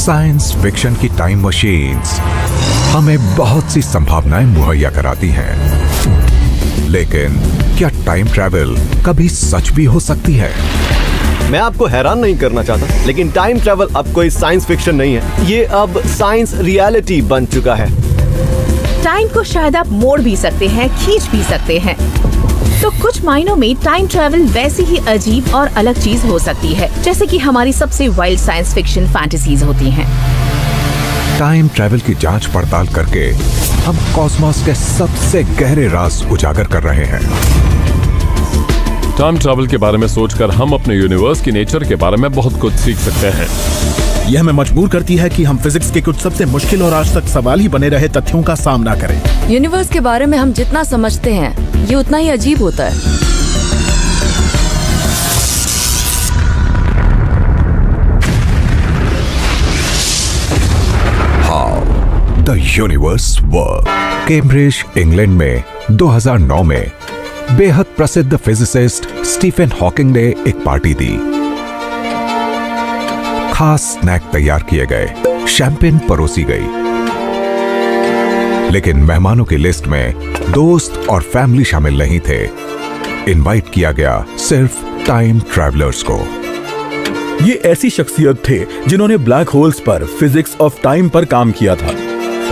Science fiction की time machines हमें बहुत सी संभावनाएं मुहैया कराती हैं, लेकिन क्या टाइम ट्रैवल कभी सच भी हो सकती है? मैं आपको हैरान नहीं करना चाहता, लेकिन टाइम ट्रैवल अब कोई साइंस फिक्शन नहीं है, ये अब साइंस रियलिटी बन चुका है। टाइम को शायद आप मोड़ भी सकते हैं, खींच भी सकते हैं। तो कुछ मायनों में टाइम ट्रैवल वैसी ही अजीब और अलग चीज हो सकती है जैसे कि हमारी सबसे वाइल्ड साइंस फिक्शन फैंटेसीज होती हैं। टाइम ट्रैवल की जांच पड़ताल करके हम कॉस्मोस के सबसे गहरे राज उजागर कर रहे हैं। टाइम ट्रैवल के बारे में सोचकर हम अपने यूनिवर्स की नेचर के बारे में बहुत कुछ सीख सकते हैं। यह हमें मजबूर करती है कि हम फिजिक्स के कुछ सबसे मुश्किल और आज तक सवाल ही बने रहे तथ्यों का सामना करें। यूनिवर्स के बारे में हम जितना समझते हैं ये उतना ही अजीब होता है। How the universe work. Cambridge England में 2009 में बेहद प्रसिद्ध फिजिसिस्ट स्टीफन हॉकिंग ने एक पार्टी दी। खास स्नैक तैयार किए गए, शैंपेन परोसी गई, लेकिन मेहमानों की लिस्ट में दोस्त और फैमिली शामिल नहीं थे। इनवाइट किया गया सिर्फ टाइम ट्रैवलर्स को। ये ऐसी शख्सियत थे जिन्होंने ब्लैक होल्स पर, फिजिक्स ऑफ टाइम पर काम किया था।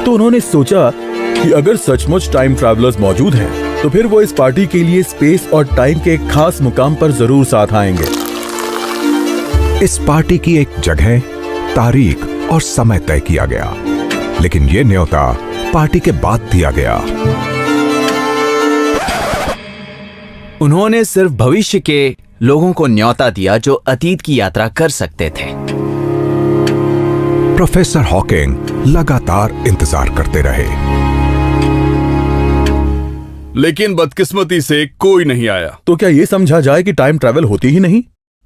तो उन्होंने सोचा कि अगर सचमुच टाइम ट्रैवलर्स मौजूद हैं, तो फिर वो इस पार्टी के लिए स्पेस और टाइम के एक खास मुकाम पर जरूर साथ आएंगे। इस पार्टी की एक जगह, तारीख और समय तय किया गया, लेकिन ये न्योता पार्टी के बाद दिया गया। उन्होंने सिर्फ भविष्य के लोगों को न्योता दिया जो अतीत की यात्रा कर सकते थे। प्रोफेसर हॉकिंग लगातार इंतजार करते रहे, लेकिन बदकिस्मती से कोई नहीं आया। तो क्या ये समझा जाए कि टाइम ट्रैवल होती ही नहीं?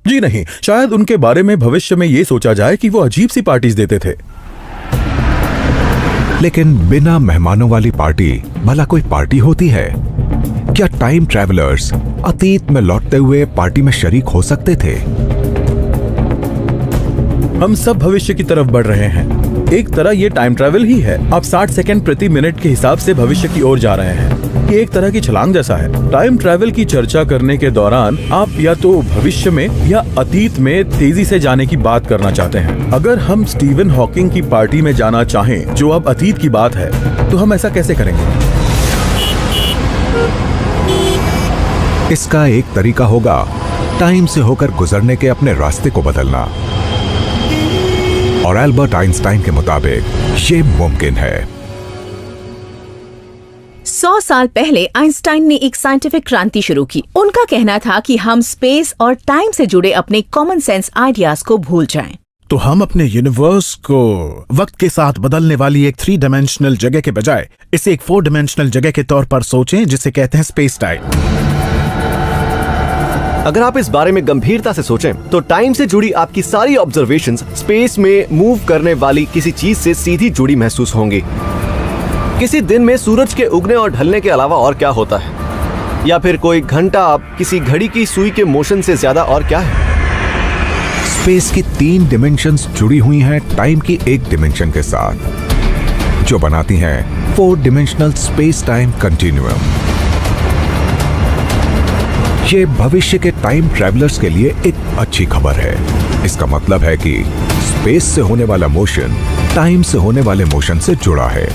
जी नहीं, शायद उनके बारे में भविष्य में ये सोचा जाए कि वो अजीब सी पार्टीज देते थे। लेकिन बिना मेहमानों वाली पार्टी भला कोई पार्टी होती है? क्या टाइम ट्रैवलर्स अतीत में लौटते हुए पार्टी में शरीक हो सकते थे? हम सब भविष्य की तरफ बढ़ रहे हैं। एक तरह ये टाइम ट्रैवल ही है। आप 60 सेकंड प्रति मिनट के हिसाब से भविष्य की ओर जा रहे हैं। ये एक तरह की छलांग जैसा है। टाइम ट्रैवल की चर्चा करने के दौरान आप या तो भविष्य में या अतीत में तेजी से जाने की बात करना चाहते हैं। अगर हम स्टीवन हॉकिंग की पार्टी में जाना चाहें, जो अब अतीत की बात है, तो हम ऐसा कैसे करेंगे? इसका एक तरीका होगा टाइम से होकर गुजरने के अपने रास्ते को बदलना, और एल्बर्ट आइंस्टाइन के मुताबिक ये मुमकिन है। 100 साल पहले आइंस्टाइन ने एक साइंटिफिक क्रांति शुरू की। उनका कहना था कि हम स्पेस और टाइम से जुड़े अपने कॉमन सेंस आइडियाज को भूल जाएं। तो हम अपने यूनिवर्स को वक्त के साथ बदलने वाली एक 3 डायमेंशनल जगह के बजाय इसे एक 4 डायमेंशनल जगह के तौर पर सोचें, जिसे कहते हैं स्पेस टाइम। अगर आप इस बारे में गंभीरता से सोचें, तो टाइम से जुड़ी आपकी सारी ऑब्जर्वेशंस स्पेस में मूव करने वाली किसी चीज से सीधी जुड़ी महसूस होंगी। किसी दिन में सूरज के उगने और ढलने के अलावा और क्या होता है? या फिर कोई घंटा किसी घड़ी की सुई के मोशन से ज्यादा और क्या है? स्पेस की 3 डिमेंशंस जुड़ी हुई हैं टाइम की एक डिमेंशन के साथ, जो बनाती हैं 4 डिमेंशनल स्पेस टाइम कंटिन्यूअम। ये भविष्य के टाइम ट्रैवलर्स के लिए एक अच्छी खबर है। इसका मतलब है कि स्पेस से होने वाला मोशन टाइम से होने वाले मोशन से जुड़ा है।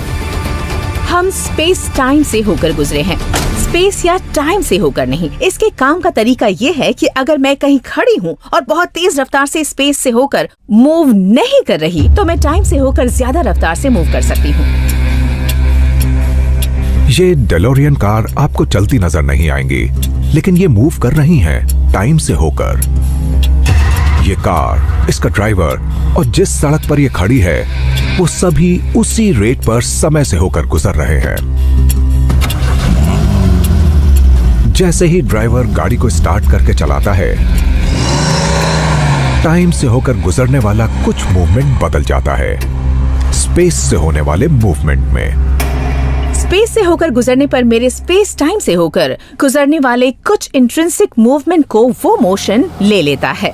हम स्पेस टाइम से होकर गुजरे हैं, स्पेस या टाइम से होकर नहीं। इसके काम का तरीका ये है कि अगर मैं कहीं खड़ी हूँ और बहुत तेज रफ्तार से स्पेस से होकर मूव नहीं कर रही, तो मैं टाइम से होकर ज्यादा रफ्तार से मूव कर सकती हूँ। ये डेलोरियन कार आपको चलती नजर नहीं आएंगी, लेकिन ये मूव कर रही हैं टाइम से होकर। ये कार, इसका ड्राइवर और जिस सड़क पर ये खड़ी है, वो सभी उसी रेट पर समय से होकर गुजर रहे हैं। जैसे ही ड्राइवर गाड़ी को स्टार्ट करके चलाता है, टाइम से होकर गुजरने वाला कुछ मूवमेंट बदल जाता है स्पेस से होने वाले मूवमेंट में। स्पेस से होकर गुजरने पर मेरे स्पेस टाइम से होकर गुजरने वाले कुछ इंट्रिंसिक मूवमेंट को वो मोशन ले लेता है।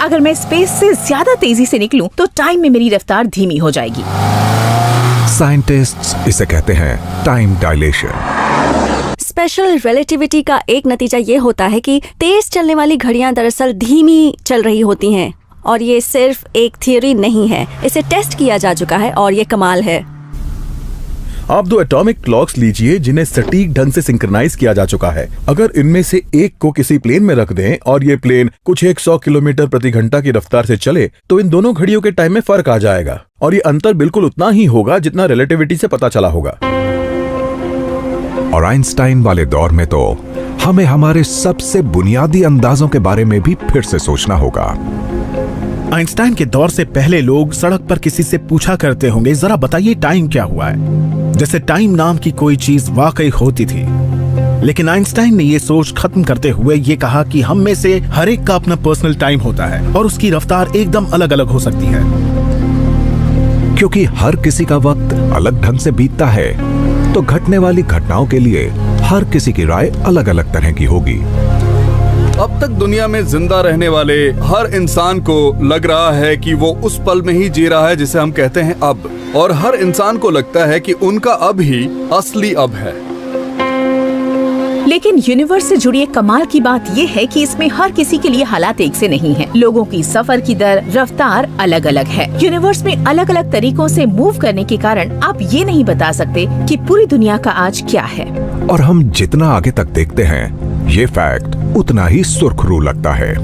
अगर मैं स्पेस से ज्यादा तेजी से निकलूं तो टाइम में मेरी रफ्तार धीमी हो जाएगी। साइंटिस्ट्स इसे कहते हैं टाइम डायलेशन। स्पेशल रिलेटिविटी का एक नतीजा ये होता है कि तेज चलने वाली घड़ियां दरअसल धीमी चल रही होती हैं, और ये सिर्फ एक थ्योरी नहीं है, इसे टेस्ट किया जा चुका है और ये कमाल है। आप 2 एटॉमिक क्लॉक्स लीजिए जिन्हें सटीक ढंग से सिंक्रोनाइज किया जा चुका है। अगर इनमें से एक को किसी प्लेन में रख दें और ये प्लेन कुछ 100 किलोमीटर प्रति घंटा की रफ्तार से चले तो इन दोनों घड़ियों के टाइम में फर्क आ जाएगा, और ये अंतर बिल्कुल उतना ही होगा जितना रिलेटिविटी से पता चला होगा। और आइंस्टाइन वाले दौर में तो हमें हमारे सबसे बुनियादी अंदाजों के बारे में भी फिर से सोचना होगा। आइंस्टाइन के दौर से पहले लोग सड़क पर किसी से पूछा करते होंगे, जरा बताइए टाइम क्या हुआ है, जैसे टाइम नाम की कोई चीज वाकई होती थी। लेकिन आइंस्टाइन ने ये सोच खत्म करते हुए ये कहा कि हम में से हर एक का अपना पर्सनल टाइम होता है और उसकी रफ्तार एकदम अलग अलग हो सकती है, क्योंकि हर किसी का वक्त अलग ढंग से बीतता है, तो घटने वाली घटनाओं के लिए हर किसी की राय अलग अलग तरह की होगी। अब तक दुनिया में जिंदा रहने वाले हर इंसान को लग रहा है कि वो उस पल में ही जी रहा है जिसे हम कहते हैं अब, और हर इंसान को लगता है कि उनका अब ही असली अब है। लेकिन यूनिवर्स से जुड़ी एक कमाल की बात ये है कि इसमें हर किसी के लिए हालात एक से नहीं है। लोगों की सफर की दर, रफ्तार अलग अलग है। यूनिवर्स में अलग अलग तरीकों से मूव करने के कारण आप ये नहीं बता सकते कि पूरी दुनिया का आज क्या है। और हम जितना आगे तक देखते हैं, ये फैक्ट उतना ही सुर्खरू लगता है।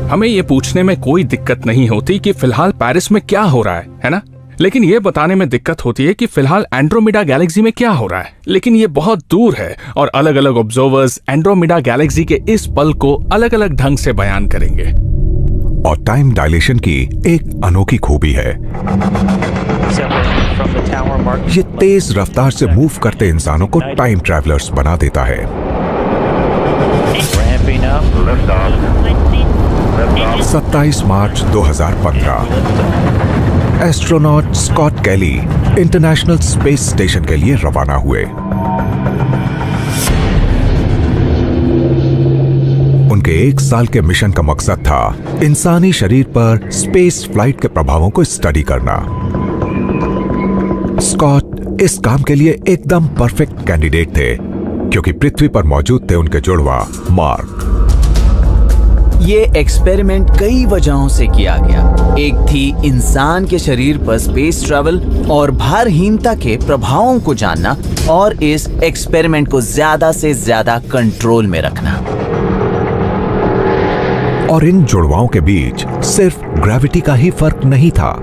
हमें ये पूछने में कोई दिक्कत नहीं होती कि फिलहाल पेरिस में क्या हो रहा है ना? लेकिन ये बताने में दिक्कत होती है कि फिलहाल एंड्रोमेडा गैलेक्सी में क्या हो रहा है। लेकिन ये बहुत दूर है और अलग अलग ऑब्जर्वर्स एंड्रोमेडा गैलेक्सी के इस पल को अलग अलग ढंग से बयान करेंगे। और टाइम डायलेशन की एक अनोखी खूबी है, ये तेज रफ्तार से मूव करते इंसानों को टाइम ट्रैवलर्स बना देता है। 27 मार्च 2015 एस्ट्रोनॉट स्कॉट कैली इंटरनेशनल स्पेस स्टेशन के लिए रवाना हुए। उनके 1 साल के मिशन का मकसद था इंसानी शरीर पर स्पेस फ्लाइट के प्रभावों को स्टडी करना। स्कॉट इस काम के लिए एकदम परफेक्ट कैंडिडेट थे, क्योंकि पृथ्वी पर मौजूद थे उनके जुड़वा मार्क। ये एक्सपेरिमेंट कई वजहों से किया गया। एक थी इंसान के शरीर पर स्पेस ट्रैवल और भारहीनता के प्रभावों को जानना, और इस एक्सपेरिमेंट को ज्यादा से ज्यादा कंट्रोल में रखना। और इन जुड़वाओं के बीच सिर्फ ग्रेविटी का ही फर्क नहीं था।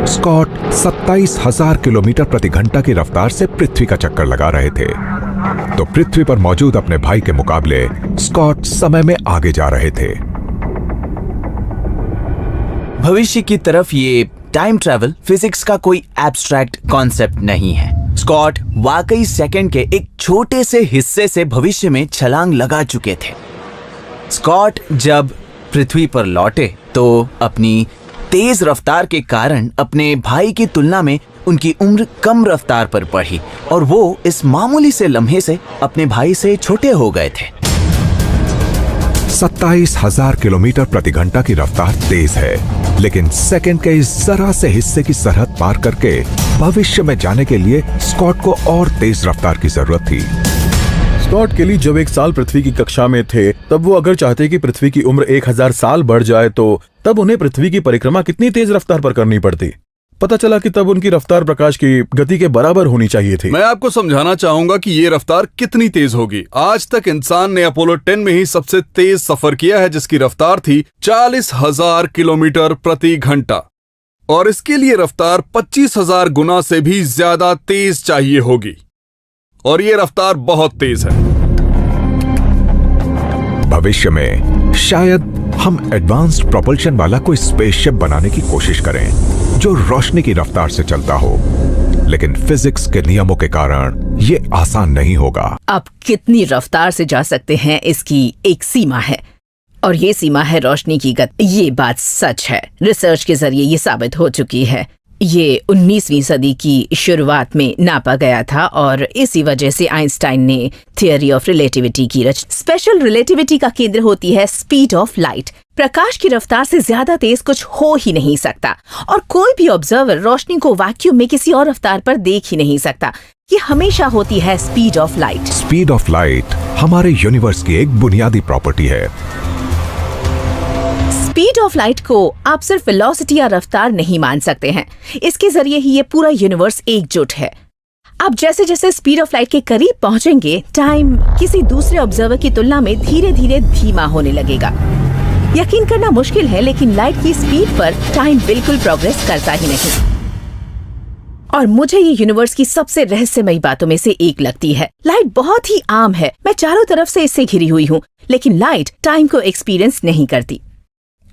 स्कॉट 27,000 किलोमीटर प्रति घंटा की रफ्तार से पृथ्वी का चक्कर लगा रहे थे, तो पृथ्वी पर मौजूद अपने भाई के मुकाबले स्कॉट समय में आगे जा रहे थे। भविष्य की तरफ ये टाइम ट्रैवल फिजिक्स का कोई एब्स्ट्रैक्ट कॉन्सेप्ट नहीं है। स्कॉट वाकई सेकंड के एक छोटे से हिस्से से भविष्य में छलांग लगा चुके थे। स्कॉट जब पृथ्वी पर लौटे तो अपनी तेज रफ्तार के कारण अपने भाई की तुलना में उनकी उम्र कम रफ्तार पर बढ़ी, और वो इस मामूली से लम्हे से अपने भाई से छोटे हो गए थे। 27,000 किलोमीटर प्रति घंटा की रफ्तार तेज है, लेकिन सेकंड के इस जरा से हिस्से की सरहद पार करके भविष्य में जाने के लिए स्कॉट को और तेज रफ्तार की जरूरत थी। स्कॉट केली जब 1 साल पृथ्वी की कक्षा में थे, तब वो अगर चाहते कि पृथ्वी की उम्र 1000 साल बढ़ जाए तो तब उन्हें पृथ्वी की परिक्रमा कितनी तेज रफ्तार पर करनी पड़ती। पता चला कि तब उनकी रफ्तार प्रकाश की गति के बराबर होनी चाहिए थी। मैं आपको समझाना चाहूंगा कि ये रफ्तार कितनी तेज होगी। आज तक इंसान ने अपोलो 10 में ही सबसे तेज सफर किया है, जिसकी रफ्तार थी 40,000 किलोमीटर प्रति घंटा, और इसके लिए रफ्तार 25,000 गुना से भी ज्यादा तेज चाहिए होगी, और ये रफ्तार बहुत तेज है। भविष्य में शायद हम एडवांस्ड प्रोपल्शन वाला कोई स्पेसशिप बनाने की कोशिश करें जो रोशनी की रफ्तार से चलता हो, लेकिन फिजिक्स के नियमों के कारण ये आसान नहीं होगा। आप कितनी रफ्तार से जा सकते हैं इसकी एक सीमा है, और ये सीमा है रोशनी की गति। ये बात सच है, रिसर्च के जरिए ये साबित हो चुकी है। ये 19वीं सदी की शुरुआत में नापा गया था और इसी वजह से आइंस्टाइन ने थियरी ऑफ रिलेटिविटी की रचना। स्पेशल रिलेटिविटी का केंद्र होती है स्पीड ऑफ लाइट। प्रकाश की रफ्तार से ज्यादा तेज कुछ हो ही नहीं सकता और कोई भी ऑब्जर्वर रोशनी को वैक्यूम में किसी और रफ्तार पर देख ही नहीं सकता। ये हमेशा होती है speed of light. Speed of light हमारे यूनिवर्स की एक बुनियादी प्रॉपर्टी है। स्पीड ऑफ लाइट को आप सिर्फ वेलोसिटी या रफ्तार नहीं मान सकते हैं, इसके जरिए ही ये पूरा यूनिवर्स एकजुट है। आप जैसे जैसे स्पीड ऑफ लाइट के करीब पहुंचेंगे, टाइम किसी दूसरे ऑब्जर्वर की तुलना में धीरे धीरे धीमा होने लगेगा। यकीन करना मुश्किल है, लेकिन लाइट की स्पीड पर टाइम बिल्कुल प्रोग्रेस करता ही नहीं। और मुझे ये यूनिवर्स की सबसे रहस्यमयी बातों में से एक लगती है। लाइट बहुत ही आम है, मैं चारों तरफ से इससे घिरी हुई हूँ, लेकिन लाइट टाइम को एक्सपीरियंस नहीं करती।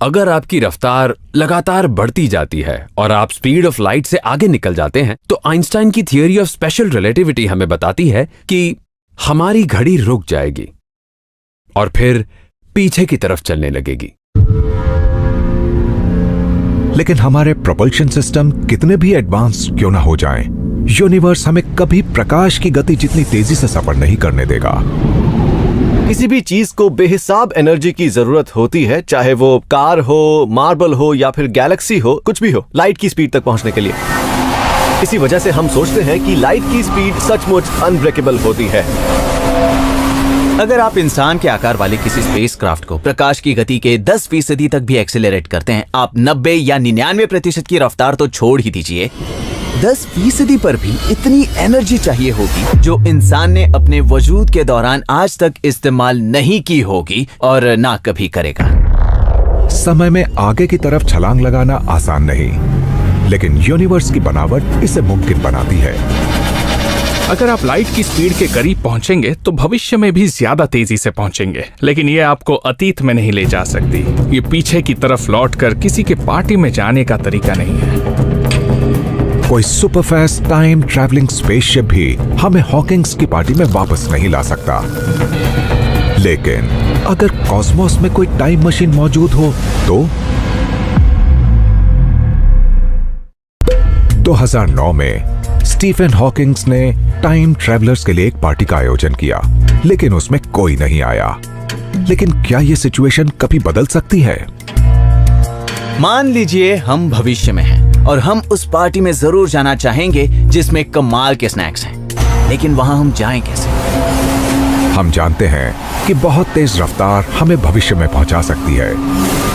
अगर आपकी रफ्तार लगातार बढ़ती जाती है और आप स्पीड ऑफ लाइट से आगे निकल जाते हैं, तो आइंस्टाइन की थियरी ऑफ स्पेशल रिलेटिविटी हमें बताती है कि हमारी घड़ी रुक जाएगी और फिर पीछे की तरफ चलने लगेगी। लेकिन हमारे प्रोपल्शन सिस्टम कितने भी एडवांस क्यों ना हो जाएं, यूनिवर्स हमें कभी प्रकाश की गति जितनी तेजी से सफर नहीं करने देगा। किसी भी चीज को बेहिसाब एनर्जी की जरूरत होती है, चाहे वो कार हो, मार्बल हो या फिर गैलेक्सी हो, कुछ भी हो, लाइट की स्पीड तक पहुंचने के लिए। इसी वजह से हम सोचते हैं कि लाइट की स्पीड सचमुच अनब्रेकेबल होती है। अगर आप इंसान के आकार वाले किसी स्पेसक्राफ्ट को प्रकाश की गति के 10% तक भी एक्सेलरेट करते हैं, आप 90 या 99% की रफ्तार तो छोड़ ही दीजिए, 10% पर भी इतनी एनर्जी चाहिए होगी जो इंसान ने अपने वजूद के दौरान आज तक इस्तेमाल नहीं की होगी और ना कभी करेगा। समय में आगे की तरफ छलांग लगाना आसान नहीं, लेकिन यूनिवर्स की बनावट इसे मुमकिन बनाती है। अगर आप लाइट की स्पीड के करीब पहुंचेंगे तो भविष्य में भी ज्यादा तेजी से पहुंचेंगे, लेकिन ये आपको अतीत में नहीं ले जा सकती। ये पीछे की तरफ लौटकर किसी के पार्टी में जाने का तरीका नहीं है। कोई सुपरफास्ट टाइम ट्रैवलिंग स्पेसशिप भी हमें हॉकिंग्स की पार्टी में वापस नहीं ला सकता। लेकिन अगर कॉस्मोस में कोई टाइम मशीन मौजूद हो तो 2009 में स्टीफन हॉकिंग्स ने टाइम ट्रैवलर्स के लिए एक पार्टी का आयोजन किया, लेकिन उसमें कोई नहीं आया। लेकिन क्या यह सिचुएशन कभी बदल सकती है? मान लीजिए हम भविष्य में हैं और हम उस पार्टी में जरूर जाना चाहेंगे जिसमें कमाल के स्नैक्स हैं, लेकिन वहां हम जाएं कैसे? हम जानते हैं कि बहुत तेज रफ्तार हमें भविष्य में पहुंचा सकती है,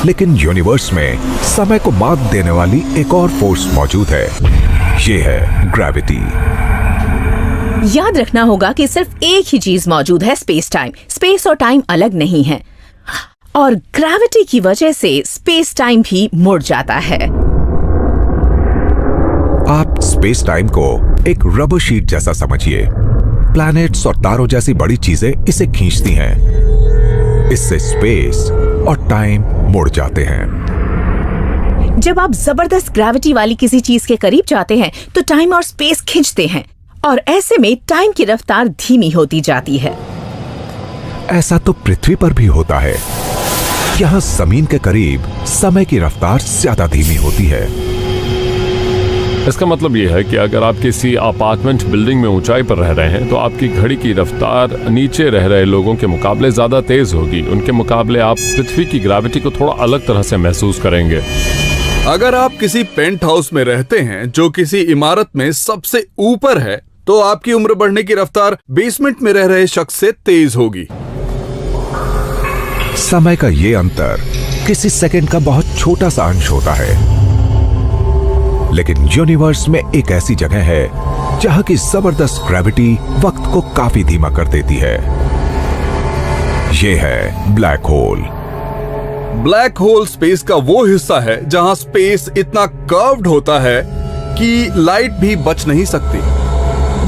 लेकिन यूनिवर्स में समय को मात देने वाली एक और फोर्स मौजूद है। ये है ग्रेविटी। याद रखना होगा कि सिर्फ एक ही चीज मौजूद है, स्पेस टाइम। स्पेस और टाइम अलग नहीं है, और ग्रेविटी की वजह से स्पेस टाइम भी मुड़ जाता है। आप स्पेस टाइम को एक रबर शीट जैसा समझिए। प्लैनेट्स और तारों जैसी बड़ी चीजें इसे खींचती हैं। इससे स्पेस और टाइम मुड़ जाते हैं। जब आप जबरदस्त ग्रेविटी वाली किसी चीज के करीब जाते हैं तो टाइम और स्पेस खिंचते हैं, और ऐसे में टाइम की रफ्तार धीमी होती जाती है। ऐसा तो पृथ्वी पर भी होता है। यहाँ जमीन के करीब समय की रफ्तार ज्यादा धीमी होती है। इसका मतलब यह है कि अगर आप किसी अपार्टमेंट बिल्डिंग में ऊंचाई पर रह रहे हैं तो आपकी घड़ी की रफ्तार नीचे रह रहे लोगों के मुकाबले ज्यादा तेज होगी। उनके मुकाबले आप पृथ्वी की ग्रेविटी को थोड़ा अलग तरह से महसूस करेंगे। अगर आप किसी पेंट हाउस में रहते हैं जो किसी इमारत में सबसे ऊपर है, तो आपकी उम्र बढ़ने की रफ्तार बेसमेंट में रह रहे शख्स से तेज होगी। समय का ये अंतर किसी सेकंड का बहुत छोटा सा अंश होता है, लेकिन यूनिवर्स में एक ऐसी जगह है जहां की जबरदस्त ग्रेविटी वक्त को काफी धीमा कर देती है। यह है black hole. Black hole space का वो हिस्सा है जहां स्पेस इतना कर्व्ड होता है कि लाइट भी बच नहीं सकती।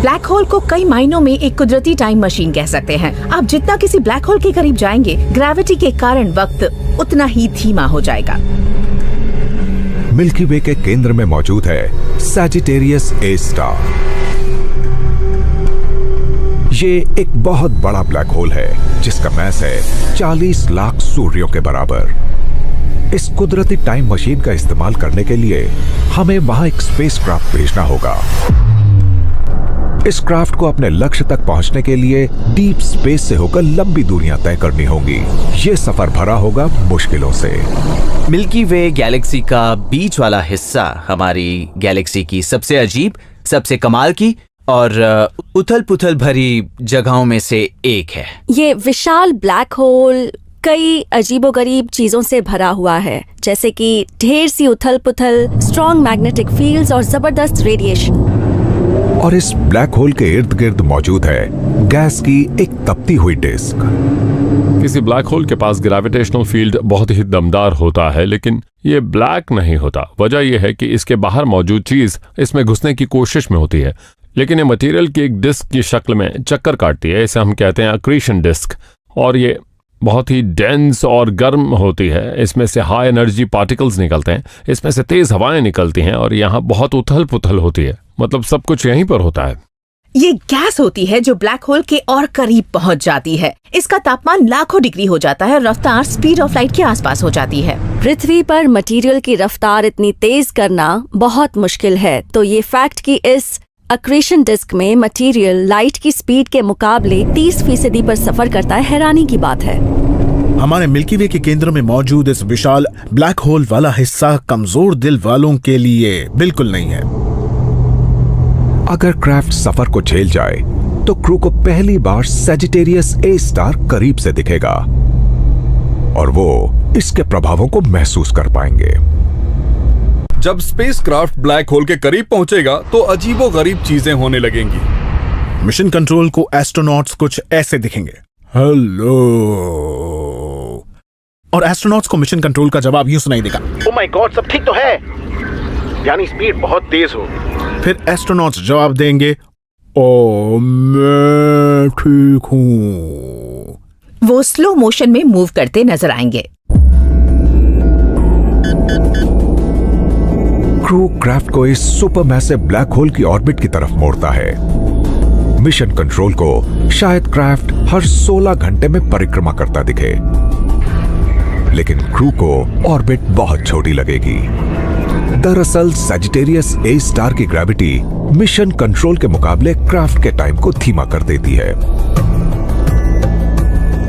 ब्लैक होल को कई मायनों में एक कुदरती टाइम मशीन कह सकते हैं। आप जितना किसी ब्लैक होल के करीब जाएंगे, ग्रेविटी के कारण वक्त उतना ही धीमा हो जाएगा। मिल्की वे के केंद्र में मौजूद है सैजिटेरियस ए स्टार। ये एक बहुत बड़ा ब्लैक होल है जिसका मैस है 40 लाख सूर्यों के बराबर। इस कुदरती टाइम मशीन का इस्तेमाल करने के लिए हमें वहां एक स्पेसक्राफ्ट भेजना होगा। इस क्राफ्ट को अपने लक्ष्य तक पहुंचने के लिए डीप स्पेस से होकर लंबी दूरियां तय करनी होंगी। ये सफर भरा होगा मुश्किलों से। मिल्की वे गैलेक्सी का बीच वाला हिस्सा हमारी गैलेक्सी की सबसे अजीब, सबसे कमाल की और उथल पुथल भरी जगहों में से एक है। ये विशाल ब्लैक होल कई अजीबोगरीब चीजों से भरा हुआ है, जैसे कि ढेर सी उथल पुथल, स्ट्रॉन्ग मैग्नेटिक फील्ड्स और जबरदस्त रेडिएशन। और इस ब्लैक होल के इर्द गिर्द मौजूद है गैस की एक तपती हुई डिस्क। किसी ब्लैक होल के पास ग्रेविटेशनल फील्ड बहुत ही दमदार होता है, लेकिन ये ब्लैक नहीं होता। वजह यह है कि इसके बाहर मौजूद चीज इसमें घुसने की कोशिश में होती है, लेकिन ये मटेरियल की एक डिस्क की शक्ल में चक्कर काटती है। इसे हम कहते हैं अक्रीशन डिस्क, और ये बहुत ही डेंस और गर्म होती है। इसमें से हाई एनर्जी पार्टिकल्स निकलते हैं, इसमें से तेज हवाएं निकलती हैं, और यहाँ बहुत उथल पुथल होती है। मतलब सब कुछ यहीं पर होता है। ये गैस होती है जो ब्लैक होल के और करीब पहुंच जाती है। इसका तापमान लाखों डिग्री हो जाता है और रफ्तार स्पीड ऑफ लाइट के आसपास हो जाती है। पृथ्वी पर मटेरियल की रफ्तार इतनी तेज करना बहुत मुश्किल है, तो ये फैक्ट कि इस अक्रीशन डिस्क में मटेरियल लाइट की स्पीड के मुकाबले 30% पर सफर करता है, हैरानी की बात है। हमारे मिल्की वे के केंद्र में मौजूद इस विशाल ब्लैक होल वाला हिस्सा कमजोर दिल वालों के लिए बिल्कुल नहीं है। अगर क्राफ्ट सफर को झेल जाए तो क्रू को पहली बार सजिटेरियस ए स्टार करीब से दिखेगा और वो इसके प्रभावों को महसूस कर पाएंगे। जब स्पेसक्राफ्ट ब्लैक होल के करीब पहुंचेगा तो अजीबोगरीब चीजें होने लगेंगी। मिशन कंट्रोल को एस्ट्रोनॉट्स कुछ ऐसे दिखेंगे, हेलो, और एस्ट्रोनॉट्स को मिशन कंट्रोल का जवाब यूं सुनाई देगा, ओह माय गॉड, सब ठीक तो है, यानी स्पीड बहुत तेज हो। फिर एस्ट्रोनॉट्स जवाब देंगे, ओ मैं ठीक हूं। वो स्लो मोशन में मूव करते नजर आएंगे। क्रू क्राफ्ट को इस सुपरमैसिव ब्लैक होल की ऑर्बिट की तरफ मोड़ता है। मिशन कंट्रोल को शायद क्राफ्ट हर 16 घंटे में परिक्रमा करता दिखे, लेकिन क्रू को ऑर्बिट बहुत छोटी लगेगी। दरअसल सजिटेरियस ए स्टार की ग्रेविटी मिशन कंट्रोल के मुकाबले क्राफ्ट के टाइम को धीमा कर देती है।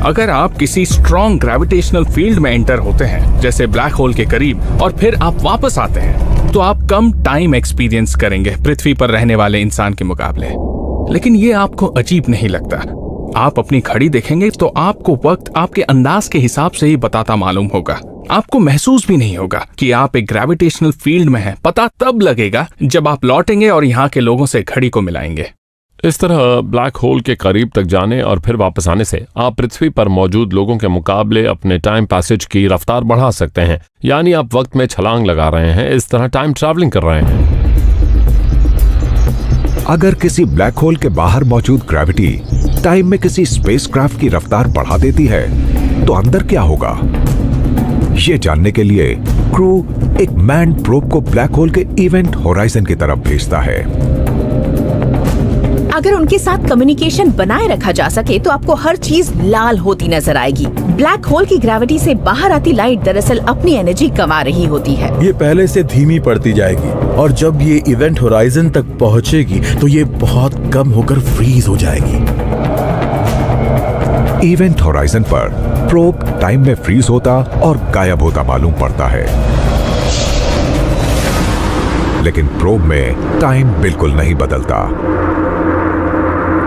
अगर आप किसी स्ट्रॉन्ग ग्रेविटेशनल फील्ड में एंटर होते हैं, जैसे ब्लैक होल के करीब, और फिर आप वापस आते हैं, तो आप कम टाइम एक्सपीरियंस करेंगे पृथ्वी पर रहने वाले इंसान के मुकाबले। लेकिन ये आपको अजीब नहीं लगता। आप अपनी घड़ी देखेंगे तो आपको वक्त आपके अंदाज के हिसाब से ही बताता मालूम होगा। आपको महसूस भी नहीं होगा कि आप एक ग्रेविटेशनल फील्ड में हैं। पता तब लगेगा जब आप लौटेंगे और यहाँ के लोगों से घड़ी को मिलाएंगे। इस तरह ब्लैक होल के करीब तक जाने और फिर वापस आने से आप पृथ्वी पर मौजूद लोगों के मुकाबले अपने टाइम पैसेज की रफ्तार बढ़ा सकते हैं। यानी आप वक्त में छलांग लगा रहे हैं, इस तरह टाइम ट्रैवलिंग कर रहे हैं। अगर किसी ब्लैक होल के बाहर मौजूद ग्रेविटी टाइम में किसी स्पेसक्राफ्ट की रफ्तार बढ़ा देती है तो अंदर क्या होगा? ये जानने के लिए क्रू एक मैन्ड प्रोब को ब्लैक होल के इवेंट होराइजन की तरफ भेजता है। अगर उनके साथ कम्युनिकेशन बनाए रखा जा सके तो आपको हर चीज लाल होती नजर आएगी। ब्लैक होल की ग्रेविटी से बाहर आती लाइट दरअसल अपनी एनर्जी गंवा रही होती है। ये पहले से धीमी पड़ती जाएगी और जब ये इवेंट होराइजन तक पहुंचेगी तो ये बहुत कम होकर फ्रीज हो जाएगी। इवेंट होराइजन पर प्रोब टाइम में फ्रीज होता और गायब होता मालूम पड़ता है, लेकिन प्रोब में टाइम बिल्कुल नहीं बदलता।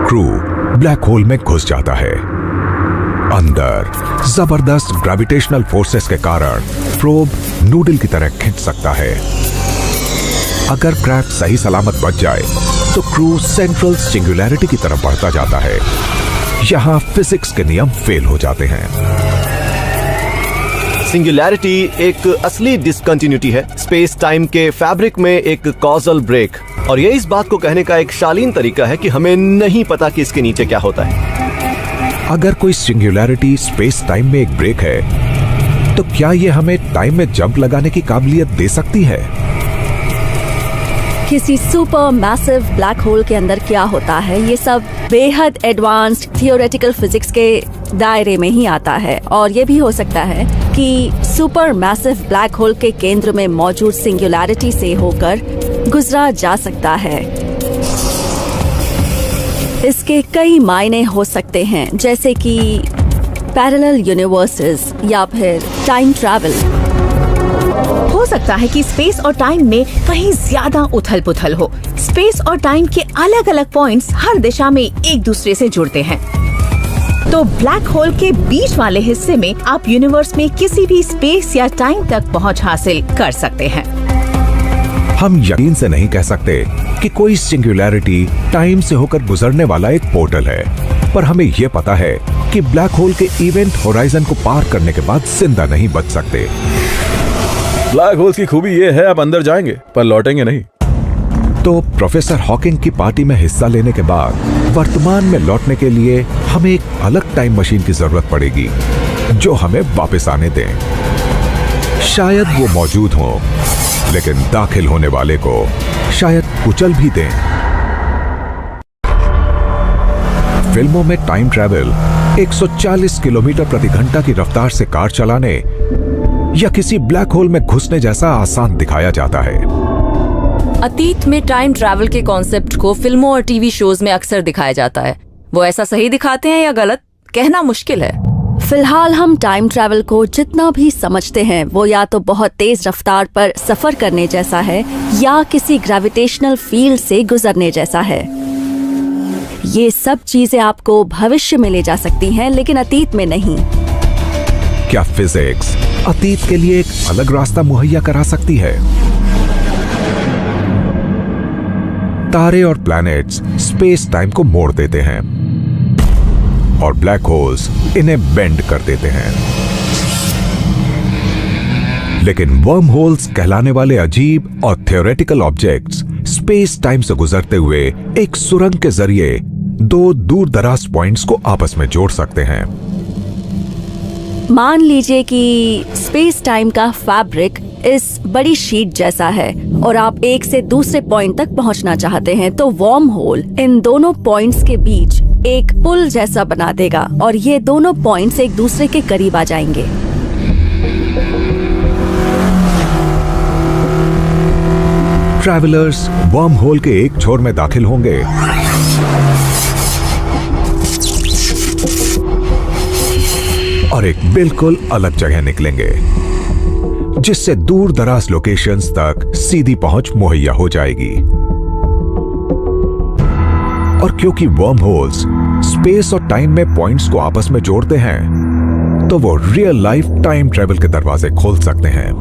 क्रू ब्लैक होल में घुस जाता है। अंदर जबरदस्त ग्रेविटेशनल फोर्सेस के कारण प्रोब नूडल की तरह खिंच सकता है। अगर क्राफ्ट सही सलामत बच जाए तो क्रू सेंट्रल सिंगुलैरिटी की तरफ बढ़ता जाता है। यहां फिजिक्स के नियम फेल हो जाते हैं। सिंगुलैरिटी एक असली डिसकंटिन्यूटी है, स्पेस टाइम के फैब्रिक में एक कॉजल ब्रेक, और ये इस बात को कहने का एक शालीन तरीका है कि हमें नहीं पता कि इसके नीचे क्या होता है। अगर कोई सिंगुलैरिटी स्पेस टाइम में एक ब्रेक है तो क्या ये हमें टाइम में जंप लगाने की काबिलियत दे सकती है? किसी सुपर मैसिव ब्लैक होल के अंदर क्या होता है, ये सब बेहद एडवांस्ड थियोरेटिकल फिजिक्स के दायरे में ही आता है। और ये भी हो सकता है कि सुपर मैसिव ब्लैक होल के केंद्र में मौजूद सिंगुलैरिटी से होकर गुजरा जा सकता है। इसके कई मायने हो सकते हैं, जैसे कि पैरेलल यूनिवर्सेस या फिर टाइम ट्रैवल। हो सकता है कि स्पेस और टाइम में कहीं ज्यादा उथल पुथल हो। स्पेस और टाइम के अलग अलग पॉइंट्स हर दिशा में एक दूसरे से जुड़ते हैं। तो ब्लैक होल के बीच वाले हिस्से में आप यूनिवर्स में किसी भी स्पेस या टाइम तक पहुंच हासिल कर सकते हैं। हम यकीन से नहीं कह सकते कि कोई सिंगुलैरिटी टाइम से होकर गुजरने वाला एक पोर्टल है, पर हमें यह पता है कि ब्लैक होल के इवेंट होराइजन को पार करने के बाद जिंदा नहीं बच सकते। ब्लैक होल की खूबी ये है, आप अंदर जाएंगे पर लौटेंगे नहीं। तो प्रोफेसर हॉकिंग की पार्टी में हिस्सा लेने के बाद वर्तमान में लौटने के लिए हमें एक अलग टाइम मशीन की जरूरत पड़ेगी जो हमें वापस आने दें। शायद वो मौजूद हो, लेकिन दाखिल होने वाले को शायद कुचल भी दें। फिल्मों में टाइम ट्रैवल 140 किलोमीटर प्रति घंटा की रफ्तार से कार चलाने या किसी ब्लैक होल में घुसने जैसा आसान दिखाया जाता है। अतीत में टाइम ट्रैवल के कॉन्सेप्ट को फिल्मों और टीवी शोज में अक्सर दिखाया जाता है। वो ऐसा सही दिखाते हैं या गलत, कहना मुश्किल है। फिलहाल हम टाइम ट्रैवल को जितना भी समझते हैं वो या तो बहुत तेज रफ्तार पर सफर करने जैसा है या किसी ग्रेविटेशनल फील्ड से गुजरने जैसा है। ये सब चीजें आपको भविष्य में ले जा सकती हैं, लेकिन अतीत में नहीं। क्या फिजिक्स अतीत के लिए एक अलग रास्ता मुहैया करा सकती है? तारे और प्लैनेट्स स्पेस टाइम को मोड़ देते हैं और ब्लैक होल्स इन्हें बेंड कर देते हैं। लेकिन वर्म होल्स कहलाने वाले अजीब और थ्योरेटिकल ऑब्जेक्ट्स स्पेस टाइम से गुजरते हुए एक सुरंग के जरिए दो दूर दराज पॉइंट्स को आपस में जोड़ सकते हैं। मान लीजिए कि स्पेस टाइम का फैब्रिक इस बड़ी शीट जैसा है और आप एक से दूसरे पॉइंट तक पहुंचना चाहते हैं, तो वर्म होल इन दोनों पॉइंट्स के बीच एक पुल जैसा बना देगा और ये दोनों पॉइंट्स एक दूसरे के करीब आ जाएंगे। ट्रैवलर्स वर्म होल के एक छोर में दाखिल होंगे और एक बिल्कुल अलग जगह निकलेंगे, जिससे दूर दराज लोकेशंस तक सीधी पहुंच मुहैया हो जाएगी। और क्योंकि वर्म होल्स स्पेस और टाइम में पॉइंट्स को आपस में जोड़ते हैं, तो वो रियल लाइफ टाइम ट्रेवल के दरवाजे खोल सकते हैं।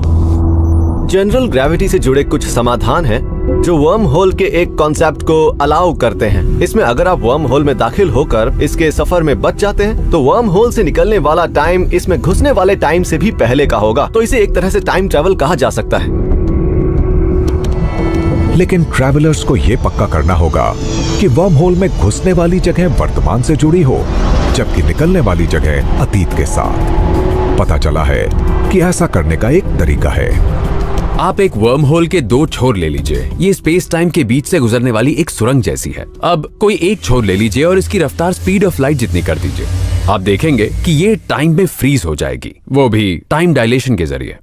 जनरल ग्रेविटी से जुड़े कुछ समाधान हैं जो वर्म होल के एक कॉन्सेप्ट को अलाउ करते हैं। इसमें अगर आप वर्म होल में दाखिल होकर इसके सफर में बच जाते हैं, तो वर्म होल से निकलने वाला टाइम इसमें घुसने वाले टाइम से भी पहले का होगा, तो इसे एक तरह से टाइम ट्रैवल कहा जा सकता है। लेकिन ट्रैवलर्स को यह पक्का करना होगा कि वर्म होल में घुसने वाली जगह वर्तमान से जुड़ी हो, जबकि निकलने वाली जगह अतीत के साथ। पता चला है कि ऐसा करने का एक तरीका है। आप एक वर्म होल के दो छोर ले लीजिए। ये स्पेस टाइम के बीच से गुजरने वाली एक सुरंग जैसी है। अब कोई एक छोर ले लीजिए और इसकी रफ्तार स्पीड ऑफ लाइट जितनी कर दीजिए। आप देखेंगे कि ये टाइम में फ्रीज हो जाएगी, वो भी टाइम डायलेशन के जरिए।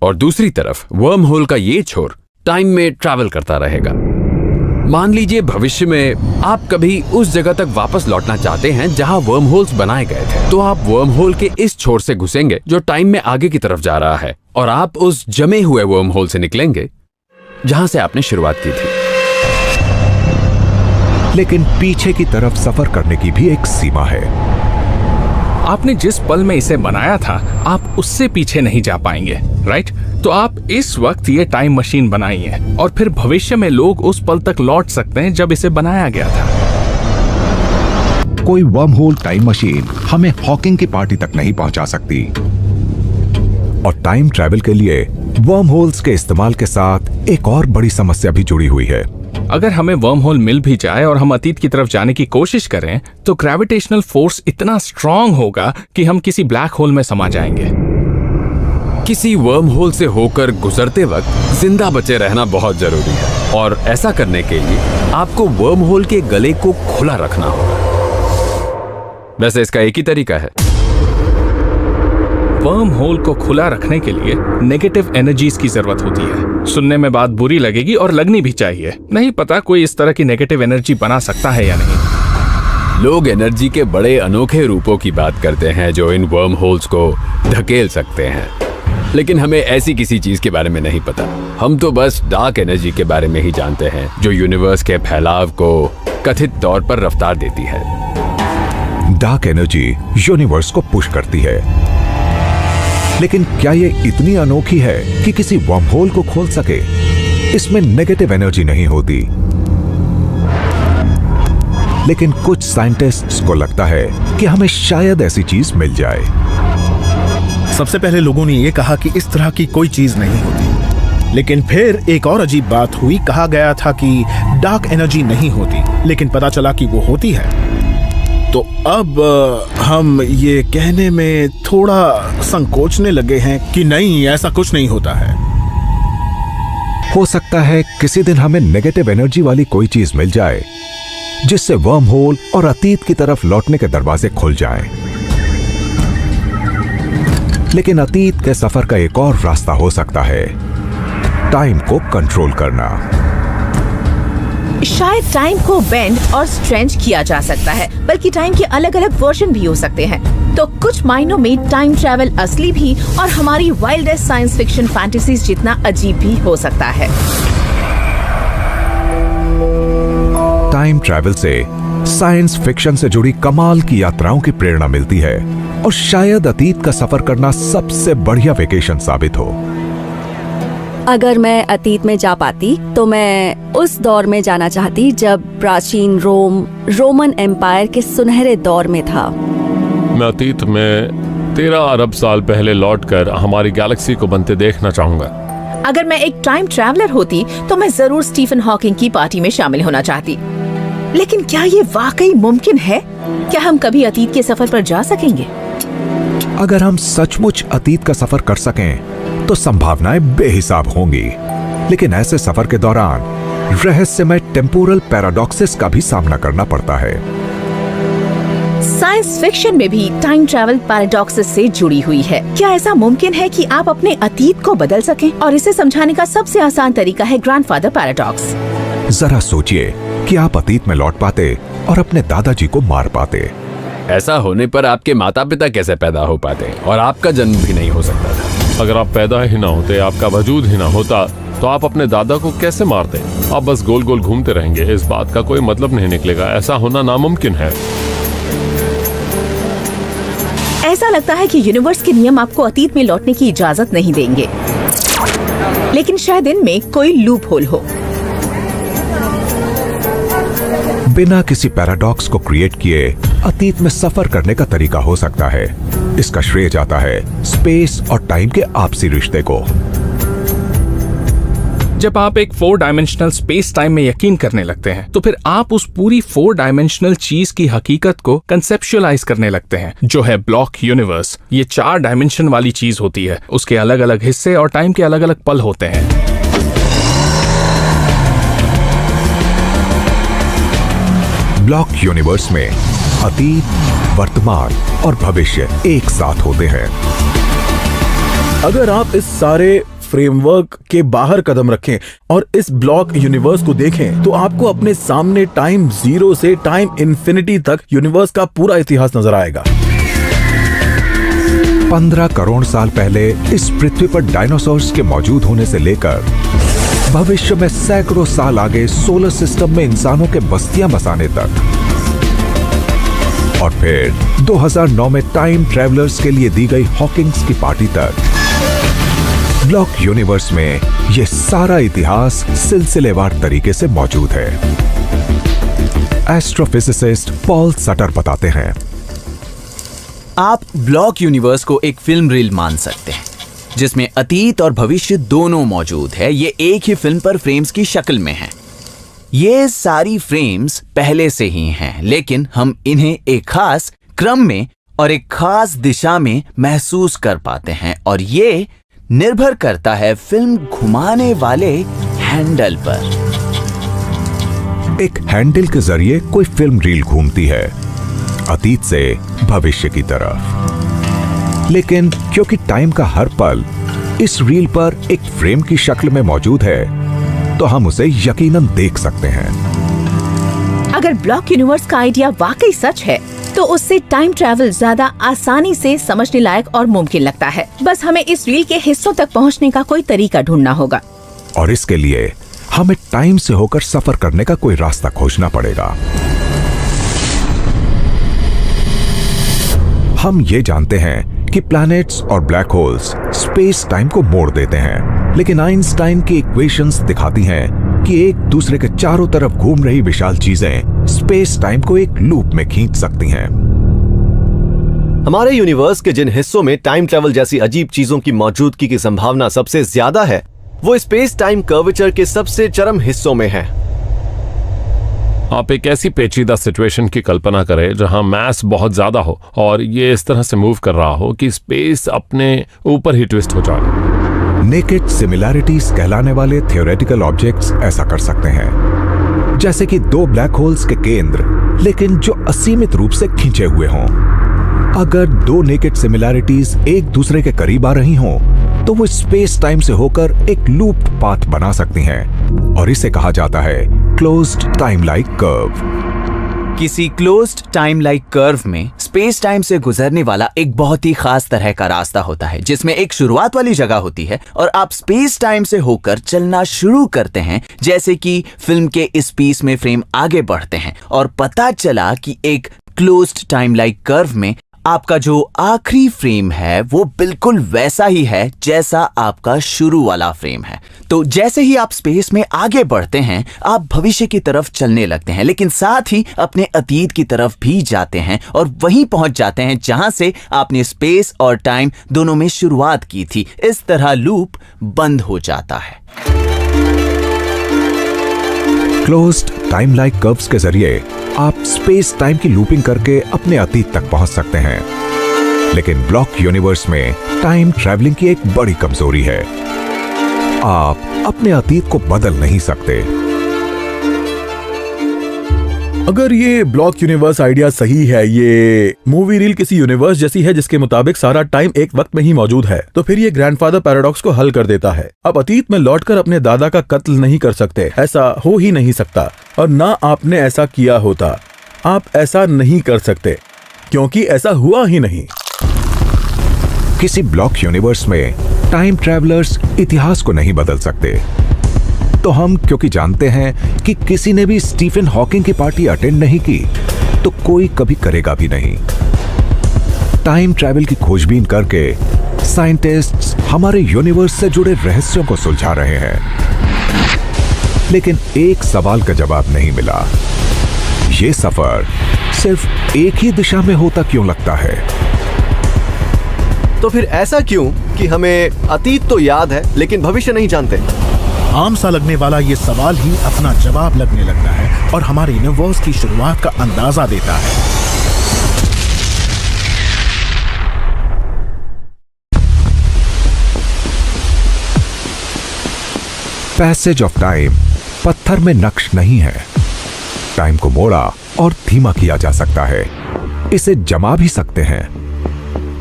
और दूसरी तरफ वर्म होल का ये छोर टाइम में ट्रैवल करता रहेगा। मान लीजिए भविष्य में आप कभी उस जगह तक वापस लौटना चाहते हैं जहां वर्म होल्स बनाए गए थे, तो आप वर्म होल के इस छोर से घुसेंगे जो टाइम में आगे की तरफ जा रहा है, और आप उस जमे हुए वर्म होल से निकलेंगे जहां से आपने शुरुआत की थी। लेकिन पीछे की तरफ सफर करने की भी एक सीमा है। आपने जिस पल में इसे बनाया था, आप उससे पीछे नहीं जा पाएंगे, राइट? तो आप इस वक्त ये टाइम मशीन बनाइए और फिर भविष्य में लोग उस पल तक लौट सकते हैं जब इसे बनाया गया था। कोई वर्म होल टाइम मशीन हमें हॉकिंग की पार्टी तक नहीं पहुंचा सकती। और टाइम ट्रैवल के लिए वर्म होल्स के इस्तेमाल के साथ एक और बड़ी समस्या भी जुड़ी हुई है। अगर हमें वर्म होल मिल भी जाए और हम अतीत की तरफ जाने की कोशिश करें, तो ग्रेविटेशनल फोर्स इतना स्ट्रांग होगा कि हम किसी ब्लैक होल में समा जाएंगे। किसी वर्म होल से होकर गुजरते वक्त जिंदा बचे रहना बहुत जरूरी है, और ऐसा करने के लिए आपको वर्म होल के गले को खुला रखना होगा। वैसे इसका एक ही तरीका है। वर्म होल को खुला रखने के लिए नेगेटिव एनर्जीज की जरूरत होती है। सुनने में बात बुरी लगेगी और लगनी भी चाहिए। नहीं पता कोई इस तरह की नेगेटिव एनर्जी बना सकता है या नहीं। लोग एनर्जी के बड़े अनोखे रूपों की बात करते हैं जो इन वर्म होल्स को धकेल सकते हैं, लेकिन हमें ऐसी किसी चीज के बारे में नहीं पता। हम तो बस डार्क एनर्जी के बारे में ही जानते हैं जो यूनिवर्स के फैलाव को कथित तौर पर रफ्तार देती है। डार्क एनर्जी यूनिवर्स को पुश करती है, लेकिन क्या ये इतनी अनोखी है कि किसी वर्म होल को खोल सके? इसमें नेगेटिव एनर्जी नहीं होती, लेकिन कुछ साइंटिस्ट्स को लगता है कि हमें शायद ऐसी चीज मिल जाए। सबसे पहले लोगों ने यह कहा कि इस तरह की कोई चीज नहीं होती, लेकिन फिर एक और अजीब बात हुई। कहा गया था कि डार्क एनर्जी नहीं होती, लेकिन पता चला कि वो होती है। तो अब हम ये कहने में थोड़ा संकोचने लगे हैं कि नहीं, ऐसा कुछ नहीं होता है। हो सकता है किसी दिन हमें नेगेटिव एनर्जी वाली कोई चीज मिल जाए जिससे वर्म होल और अतीत की तरफ लौटने के दरवाजे खुल जाएं। लेकिन अतीत के सफर का एक और रास्ता हो सकता है, टाइम को कंट्रोल करना। शायद टाइम को बेंड और स्ट्रेंच किया जा सकता है, बल्कि टाइम के अलग अलग वर्जन भी हो सकते हैं। तो कुछ मायनों में टाइम ट्रैवल असली भी और हमारी वाइल्डेस्ट साइंस फिक्शन फैंटेसीज जितना अजीब भी हो सकता है। टाइम ट्रैवल से साइंस फिक्शन से जुड़ी कमाल की यात्राओं की प्रेरणा मिलती है, और शायद अतीत का सफर करना सबसे बढ़िया वेकेशन साबित हो। अगर मैं अतीत में जा पाती तो मैं उस दौर में जाना चाहती जब प्राचीन रोमन एम्पायर के सुनहरे दौर में था। मैं अतीत में 13 अरब साल पहले लौटकर हमारी गैलेक्सी को बनते देखना चाहूंगा। अगर मैं एक टाइम ट्रैवलर होती तो मैं जरूर स्टीफन हॉकिंग की पार्टी में शामिल होना चाहती। लेकिन क्या ये वाकई मुमकिन है? क्या हम कभी अतीत के सफर पर जा सकेंगे? अगर हम सचमुच अतीत का सफर कर सकें तो संभावनाएं बेहिसाब होंगी, लेकिन ऐसे सफर के दौरान रहस्यमय टेम्पोरल पैराडॉक्सेस का भी सामना करना पड़ता है। साइंस फिक्शन में भी टाइम ट्रैवल पैराडॉक्सेस से जुड़ी हुई है। क्या ऐसा मुमकिन है कि आप अपने अतीत को बदल सकें? और इसे समझाने का सबसे आसान तरीका है ग्रैंडफादर पैराडॉक्स। जरा सोचिए कि आप अतीत में लौट पाते और अपने दादाजी को मार पाते। ऐसा होने पर आपके माता पिता कैसे पैदा हो पाते और आपका जन्म भी नहीं हो सकता था। अगर आप पैदा ही ना होते, आपका वजूद ही ना होता, तो आप अपने दादा को कैसे मारते? आप बस गोल गोल घूमते रहेंगे। इस बात का कोई मतलब नहीं निकलेगा। ऐसा होना नामुमकिन है। ऐसा लगता है कि यूनिवर्स के नियम आपको अतीत में लौटने की इजाजत नहीं देंगे, लेकिन शायद इनमें कोई लूप होल हो। बिना किसी पैराडॉक्स को क्रिएट किए अतीत में सफर करने का तरीका हो सकता है। इसका श्रेय जाता है स्पेस और टाइम के आपसी रिश्ते को। जब आप एक 4 डायमेंशनल स्पेस टाइम में यकीन करने लगते हैं, तो फिर आप उस पूरी 4 डायमेंशनल चीज की हकीकत को कंसेप्चुअलाइज करने लगते हैं, जो है ब्लॉक यूनिवर्स। ये 4 डायमेंशन वाली चीज होती है। उसके अलग अलग हिस्से और टाइम के अलग अलग पल होते हैं। ब्लॉक यूनिवर्स में अतीत, वर्तमान और भविष्य एक साथ होते हैं। अगर आप इस सारे फ्रेमवर्क के बाहर कदम रखें और इस ब्लॉक यूनिवर्स को देखें, तो आपको अपने सामने टाइम 0 से टाइम इन्फिनिटी तक यूनिवर्स का पूरा इतिहास नजर आएगा। 15 करोड़ साल पहले इस पृथ्वी पर डायनासोर्स के मौजूद होने से लेकर भविष्य में सैकड़ों साल आगे सोलर सिस्टम में इंसानों के बस्तियां बसाने तक, और फिर 2009 में टाइम ट्रैवलर्स के लिए दी गई हॉकिंग्स की पार्टी तक, ब्लॉक यूनिवर्स में यह सारा इतिहास सिलसिलेवार तरीके से मौजूद है। एस्ट्रोफिजिसिस्ट पॉल सटर बताते हैं, आप ब्लॉक यूनिवर्स को एक फिल्म रील मान सकते हैं जिसमें अतीत और भविष्य दोनों मौजूद है। ये एक ही फिल्म पर फ्रेम्स की शक्ल में है। ये सारी फ्रेम्स पहले से ही हैं, लेकिन हम इन्हें एक खास क्रम में और एक खास दिशा में महसूस कर पाते हैं, और ये निर्भर करता है फिल्म घुमाने वाले हैंडल पर। एक हैंडल के जरिए कोई फिल्म रील घूमती है, अतीत से भविष्य की तरफ। लेकिन क्योंकि टाइम का हर पल इस रील पर एक फ्रेम की शक्ल में मौजूद है, तो हम उसे यकीनन देख सकते हैं। अगर ब्लॉक यूनिवर्स का आइडिया वाकई सच है, तो उससे टाइम ट्रैवल ज्यादा आसानी से समझने लायक और मुमकिन लगता है। बस हमें इस रील के हिस्सों तक पहुंचने का कोई तरीका ढूंढना होगा, और इसके लिए हमें टाइम से होकर सफर करने का कोई रास्ता खोजना पड़ेगा। हम ये जानते हैं कि प्लैनेट्स और ब्लैक होल्स स्पेस टाइम को मोड़ देते हैं, लेकिन आइंस्टाइन की इक्वेशंस दिखाती हैं कि एक दूसरे के चारों तरफ घूम रही विशाल चीजें स्पेस टाइम को एक लूप में खींच सकती हैं। हमारे यूनिवर्स के जिन हिस्सों में टाइम ट्रैवल जैसी अजीब चीजों की मौजूदगी की संभावना सबसे ज्यादा है, वो स्पेस टाइम कर्वेचर के सबसे चरम हिस्सों में है। आप एक ऐसी पेचीदा सिचुएशन की कल्पना करें जहां मास बहुत ज्यादा हो और ये इस तरह से मूव कर रहा हो कि स्पेस अपने ऊपर ही ट्विस्ट हो जाए। नेकेड सिमिलैरिटीज कहलाने वाले थियोरेटिकल ऑब्जेक्ट्स ऐसा कर सकते हैं, जैसे कि दो ब्लैक होल्स के केंद्र, लेकिन जो असीमित रूप से खींचे हुए हों। अगर दो नेकेड सिमिलैरिटीज एक दूसरे के करीब आ रही हों, तो वो स्पेस टाइम से होकर एक लूप पाथ बना सकती हैं, और इसे कहा जाता है क्लोज्ड टाइम लाइक कर्व। किसी क्लोज्ड टाइम लाइक कर्व में स्पेस टाइम से गुजरने वाला एक बहुत ही खास तरह का रास्ता होता है, जिसमें एक शुरुआत वाली जगह होती है और आप स्पेस टाइम से होकर चलना शुरू करते हैं। जैसे कि फिल्म के इस पीस में फ्रेम आगे बढ़ते हैं और पता चला कि एक क्लोज्ड टाइम लाइक कर्व में आपका जो आखिरी फ्रेम है वो बिल्कुल वैसा ही है जैसा आपका शुरू वाला फ्रेम है। तो जैसे ही आप स्पेस में आगे बढ़ते हैं, आप भविष्य की तरफ चलने लगते हैं, लेकिन साथ ही अपने अतीत की तरफ भी जाते हैं और वहीं पहुंच जाते हैं जहां से आपने स्पेस और टाइम दोनों में शुरुआत की थी। इस तरह लूप बंद हो जाता है। क्लोज्ड टाइम लाइक कर्व्स के जरिए आप स्पेस टाइम की लूपिंग करके अपने अतीत तक पहुंच सकते हैं, लेकिन ब्लॉक यूनिवर्स में टाइम ट्रैवलिंग की एक बड़ी कमजोरी है। आप अपने अतीत को बदल नहीं सकते। अगर ये ब्लॉक यूनिवर्स आइडिया सही है, ये मूवी रील किसी यूनिवर्स जैसी है जिसके मुताबिक सारा टाइम एक वक्त में ही मौजूद है, तो फिर ये ग्रैंडफादर पैराडॉक्स को हल कर देता है। आप अतीत में लौटकर अपने दादा का कत्ल नहीं कर सकते, ऐसा हो ही नहीं सकता, और ना आपने ऐसा किया होता। आप ऐसा नहीं कर सकते क्योंकि ऐसा हुआ ही नहीं। किसी ब्लॉक यूनिवर्स में टाइम ट्रैवलर्स इतिहास को नहीं बदल सकते, तो हम क्योंकि जानते हैं कि किसी ने भी स्टीफन हॉकिंग की पार्टी अटेंड नहीं की, तो कोई कभी करेगा भी नहीं। टाइम ट्रैवल की खोजबीन करके साइंटिस्ट्स हमारे यूनिवर्स से जुड़े रहस्यों को सुलझा रहे हैं, लेकिन एक सवाल का जवाब नहीं मिला। ये सफर सिर्फ एक ही दिशा में होता क्यों लगता है? तो फिर ऐसा क्यों कि हमें अतीत तो याद है लेकिन भविष्य नहीं जानते? आम सा लगने वाला ये सवाल ही अपना जवाब लगने लगता है और हमारे यूनिवर्स की शुरुआत का अंदाजा देता है। पैसेज ऑफ टाइम पत्थर में नक्श नहीं है। टाइम को मोड़ा और धीमा किया जा सकता है, इसे जमा भी सकते हैं,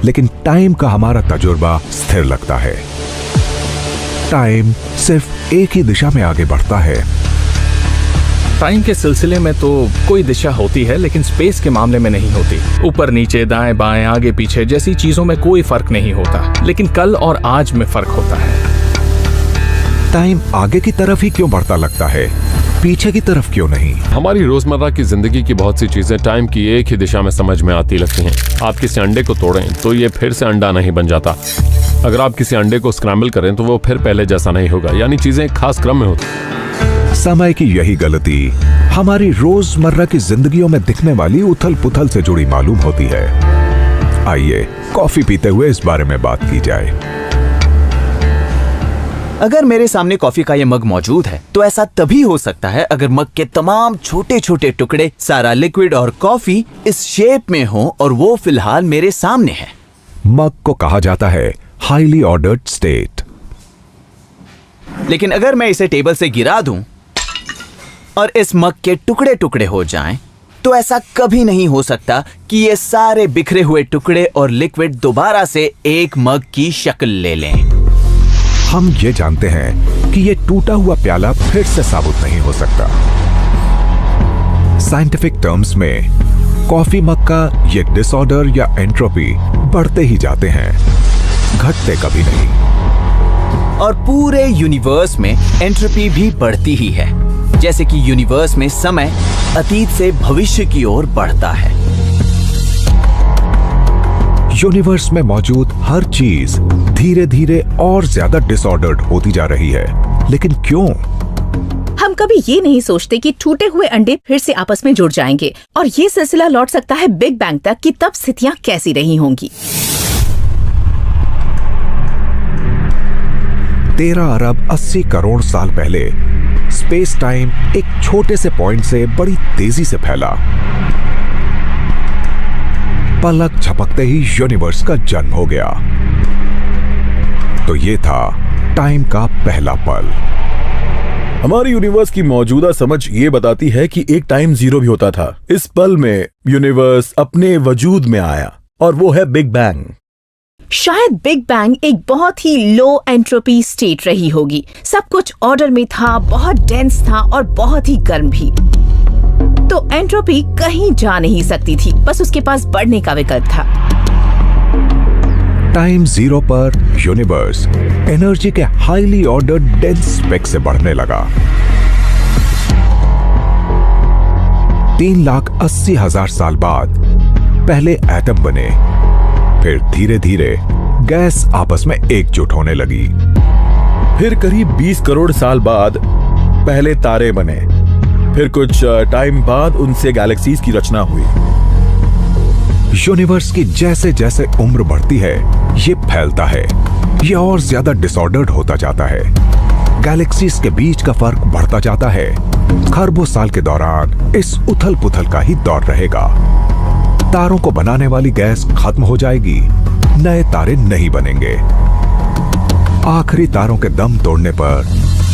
लेकिन टाइम का हमारा तजुर्बा स्थिर लगता है। टाइम सिर्फ एक ही दिशा में आगे बढ़ता है। टाइम के सिलसिले में तो कोई दिशा होती है, लेकिन स्पेस के मामले में नहीं होती। ऊपर नीचे दाएं बाएं आगे पीछे जैसी चीजों में कोई फर्क नहीं होता, लेकिन कल और आज में फर्क होता है। टाइम आगे की तरफ ही क्यों बढ़ता लगता है, पीछे की तरफ क्यों नहीं? हमारी रोजमर्रा की जिंदगी की बहुत सी चीजें टाइम की एक ही दिशा में समझ में आती लगती हैं। आप किसी अंडे को तोड़ें तो ये फिर से अंडा नहीं बन जाता। अगर आप किसी अंडे को स्क्रैम्बल करें तो वो फिर पहले जैसा नहीं होगा, यानी चीजें एक खास क्रम में होती। समय की यही गलती हमारी रोजमर्रा की जिंदगियों में दिखने वाली उथल पुथल से जुड़ी मालूम होती है। आइए कॉफी पीते हुए इस बारे में बात की जाए। अगर मेरे सामने कॉफी का ये मग मौजूद है, तो ऐसा तभी हो सकता है अगर मग के तमाम छोटे छोटे टुकड़े, सारा लिक्विड और कॉफी इस शेप में हो और वो फिलहाल मेरे सामने है। मग को कहा जाता है हाईली ऑर्डर्ड स्टेट। लेकिन अगर मैं इसे टेबल से गिरा दूं और इस मग के टुकड़े टुकड़े हो जाएं, तो ऐसा कभी नहीं हो सकता कि ये सारे बिखरे हुए टुकड़े और लिक्विड दोबारा से एक मग की शक्ल ले लें। हम ये जानते हैं कि ये टूटा हुआ प्याला फिर से साबुत नहीं हो सकता। साइंटिफिक टर्म्स में कॉफी मग का ये डिसऑर्डर या एंट्रोपी बढ़ते ही जाते हैं, घटते कभी नहीं। और पूरे यूनिवर्स में एंट्रोपी भी बढ़ती ही है, जैसे कि यूनिवर्स में समय अतीत से भविष्य की ओर बढ़ता है। यूनिवर्स में मौजूद हर चीज धीरे धीरे और ज्यादा डिसऑर्डर्ड होती जा रही है, लेकिन क्यों? हम कभी ये नहीं सोचते कि टूटे हुए अंडे फिर से आपस में जुड़ जाएंगे और ये सिलसिला लौट सकता है बिग बैंग तक कि तब स्थितियां कैसी रही होंगी। 13 अरब 80 करोड़ साल पहले स्पेस टाइम एक छोटे से पॉइंट से बड़ी तेजी से फैला। पलक झपकते ही यूनिवर्स का जन्म हो गया। तो ये था टाइम का पहला पल। हमारी यूनिवर्स की मौजूदा समझ ये बताती है कि एक टाइम जीरो भी होता था। इस पल में यूनिवर्स अपने वजूद में आया और वो है बिग बैंग। शायद बिग बैंग एक बहुत ही लो एंट्रोपी स्टेट रही होगी। सब कुछ ऑर्डर में था, बहुत डेंस था और बहुत ही गर्म भी। तो एंट्रोपी कहीं जा नहीं सकती थी, बस उसके पास बढ़ने का विकल्प था। टाइम जीरो पर यूनिवर्स एनर्जी के हाईली ऑर्डर्ड डेंस स्पेक से बढ़ने लगा। 3,80,000 साल बाद पहले एटम बने, फिर धीरे धीरे गैस आपस में एकजुट होने लगी। फिर करीब 20 करोड़ साल बाद पहले तारे बने, फिर कुछ टाइम बाद उनसे गैलेक्सीज की रचना हुई। यूनिवर्स की जैसे जैसे उम्र बढ़ती है, ये फैलता है, ये और ज्यादा डिसऑर्डर्ड होता जाता है। गैलेक्सीज के बीच का फर्क बढ़ता जाता है। खरबों साल के दौरान इस उथल पुथल का ही दौर रहेगा। तारों को बनाने वाली गैस खत्म हो जाएगी, नए तारे नहीं बनेंगे। आखिरी तारों के दम तोड़ने पर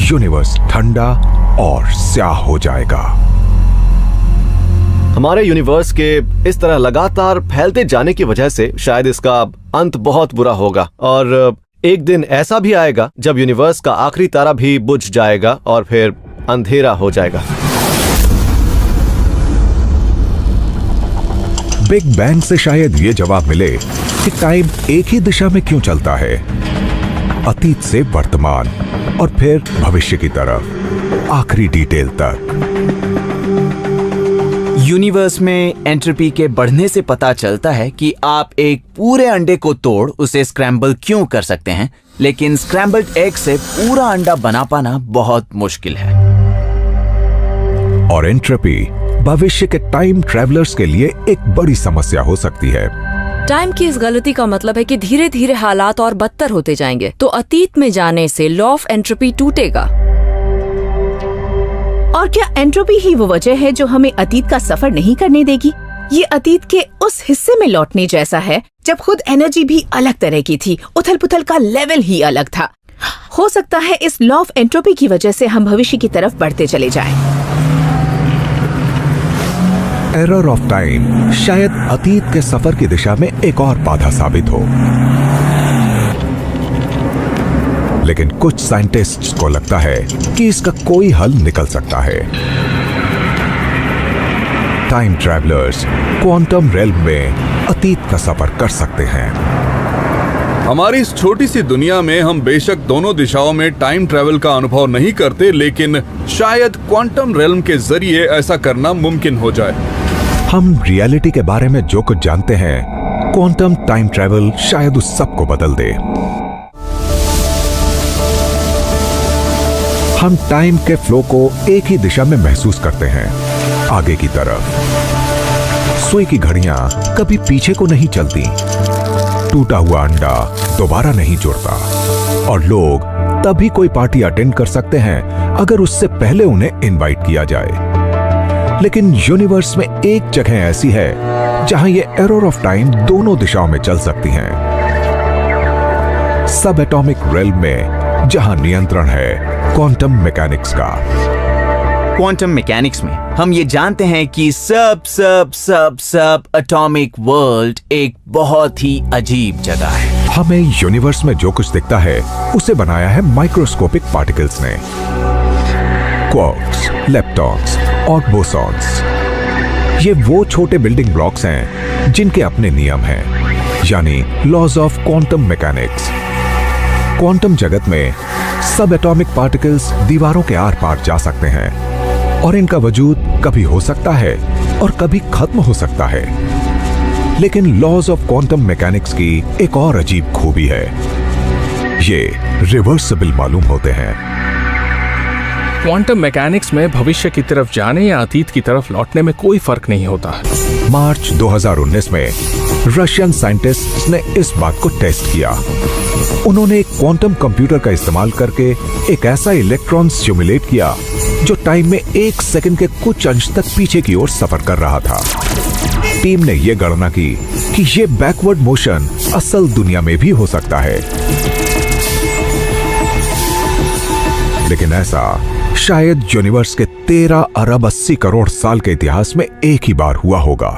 यूनिवर्स ठंडा और स्याह हो जाएगा। हमारे यूनिवर्स के इस तरह लगातार फैलते जाने की वजह से शायद इसका अंत बहुत बुरा होगा और एक दिन ऐसा भी आएगा जब यूनिवर्स का आखिरी तारा भी बुझ जाएगा और फिर अंधेरा हो जाएगा। बिग बैंग से शायद ये जवाब मिले कि टाइम एक ही दिशा में क्यों चलता है, अतीत से वर्तमान और फिर भविष्य की तरफ, आखिरी डिटेल तक। यूनिवर्स में एंट्रोपी के बढ़ने से पता चलता है कि आप एक पूरे अंडे को तोड़ उसे स्क्रैम्बल क्यों कर सकते हैं, लेकिन स्क्रैम्बल्ड एग से पूरा अंडा बना पाना बहुत मुश्किल है। और एंट्रोपी भविष्य के टाइम ट्रैवलर्स के लिए एक बड़ी समस्या हो सकती है। टाइम की इस गलती का मतलब है कि धीरे धीरे हालात और बदतर होते जाएंगे, तो अतीत में जाने से लॉ ऑफ एंट्रोपी टूटेगा। और क्या एंट्रोपी ही वो वजह है जो हमें अतीत का सफर नहीं करने देगी? ये अतीत के उस हिस्से में लौटने जैसा है जब खुद एनर्जी भी अलग तरह की थी, उथल पुथल का लेवल ही अलग था। हो सकता है इस लॉ ऑफ एंट्रोपी की वजह से हम भविष्य की तरफ बढ़ते चले जाएं। एरर ऑफ टाइम शायद अतीत के सफर की दिशा में एक और बाधा साबित हो, लेकिन कुछ साइंटिस्ट्स को लगता है कि इसका कोई हल निकल सकता है। टाइम ट्रैवलर्स क्वांटम रेल्म में अतीत का सफर कर सकते हैं। हमारी इस छोटी सी दुनिया में हम बेशक दोनों दिशाओं में टाइम ट्रैवल का अनुभव नहीं करते, लेकिन शायद क्वांटम रेल्म के जरिए ऐसा करना मुमकिन हो जाए। हम रियलिटी के बारे में जो कुछ जानते हैं, क्वांटम टाइम ट्रैवल शायद उस सब को बदल दे। हम टाइम के फ्लो को एक ही दिशा में महसूस करते हैं, आगे की तरफ। सुई की घड़ियां कभी पीछे को नहीं चलती, टूटा हुआ अंडा दोबारा नहीं जुड़ता, और लोग तभी कोई पार्टी अटेंड कर सकते हैं अगर उससे पहले उन्हें इनवाइट किया जाए। लेकिन यूनिवर्स में एक जगह ऐसी है जहां ये एरर ऑफ टाइम दोनों दिशाओं में चल सकती हैं। सब एटॉमिक रेल्म में, जहां नियंत्रण है क्वांटम मैकेनिक्स का। क्वांटम मैकेनिक्स में हम ये जानते हैं कि सब एटॉमिक वर्ल्ड एक बहुत ही अजीब जगह है। हमें यूनिवर्स में जो कुछ दिखता है उसे बनाया है माइक्रोस्कोपिक पार्टिकल्स ने। क्वार्क्स, लेप्टॉन्स और बोसॉन्स, ये वो छोटे बिल्डिंग ब्लॉक्स हैं जिनके अपने नियम हैं, यानी laws of quantum mechanics. Quantum जगत में सब एटॉमिक पार्टिकल्स दीवारों के आर पार जा सकते हैं और इनका वजूद कभी हो सकता है और कभी खत्म हो सकता है। लेकिन लॉज ऑफ क्वांटम मैकेनिक्स की एक और अजीब खूबी है, ये रिवर्सिबल मालूम होते हैं। क्वांटम मैकेनिक्स में भविष्य की तरफ जाने या अतीत की तरफ लौटने में कोई फर्क नहीं होता। मार्च 2019 में रशियन साइंटिस्ट्स ने इस बात को टेस्ट किया। उन्होंने एक क्वांटम कंप्यूटर का इस्तेमाल करके एक ऐसा इलेक्ट्रॉन सिमुलेट किया जो टाइम में 1 सेकंड के कुछ अंश तक पीछे की ओर सफर कर रहा था। टीम ने यह गणना की कि यह बैकवर्ड मोशन असल दुनिया में भी हो सकता है, लेकिन ऐसा शायद यूनिवर्स के 13 अरब 80 करोड़ साल के इतिहास में एक ही बार हुआ होगा।